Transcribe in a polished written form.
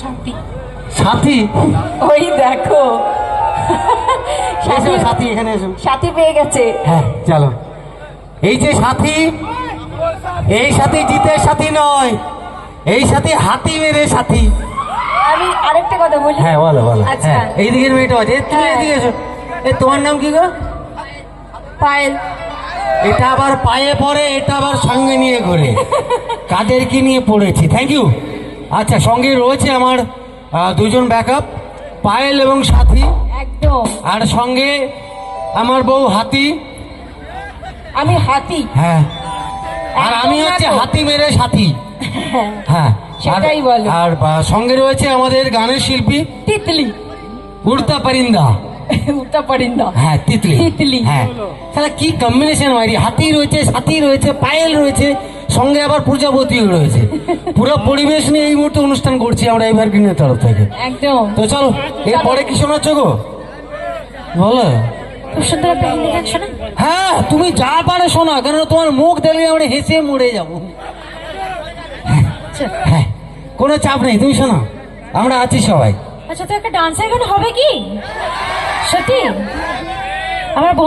সাথী? ওই দেখো এসো সাথী, এখানে এসো। সাথী পেয়ে গেছে। হ্যাঁ চলো। এই যে সাথী, এই সাথী জিতের সাথী নয়, এই সাথী হাতি মেরে সাথী। আমি আরেকটা কথা বলি। হ্যাঁ বলো বলো। আচ্ছা। হ্যাঁ, এই দিকের মেয়েটা আছে। তুমি হ্যাঁ। এদিকে এসো। তোমার নাম কি গো? পায়েল। এটা আবার পায়ে পড়ে, এটা আবার সঙ্গে নিয়ে ঘোরে। কাদেরকে নিয়ে পড়েছি। Thank you. আচ্ছা, সঙ্গে রয়েছে আমার দুজন ব্যাকআপ, পায়েল এবং সাথী। একদম। আর সঙ্গে আমার বউ হাতি। আমি হাতি। হ্যাঁ, আর আমি একদম হচ্ছে না তো। হাতি মেরে সাথী। হ্যাঁ, সেটাই বলো। আর সঙ্গে রয়েছে আমাদের গানের শিল্পী তিতলি। উড়তা পরিন্দা। উত্তর পরিন্দা। হ্যাঁ, তিতলি। তিতলি। হ্যাঁ, তাহলে কি কম্বিনেশন মারি! হাতি রয়েছে, সাথী রয়েছে, পায়েল রয়েছে, সঙ্গে আবার প্রজাপতিও রয়েছে। পুরো পরিবেশ নিয়ে এই মুহূর্তে অনুষ্ঠান করছি আমরা এভারগ্রিনের তরফ থেকে। একদম। তো চলো, এরপরে কি শোনাচ্ছ গো? বলো। খুব সুন্দর একটা হিন্দি গান শোনা। হ্যাঁ, তুমি যা পারে শোনা, কেন তোমার মুখ দেখলে আমরা হেসে মরে যাবো। হ্যাঁ, কোনো চাপ নেই, তুমি শোনো, আমরা আছি সবাই। আচ্ছা, তো একটা ডান্সের গান হবে কি সত্যি? আমার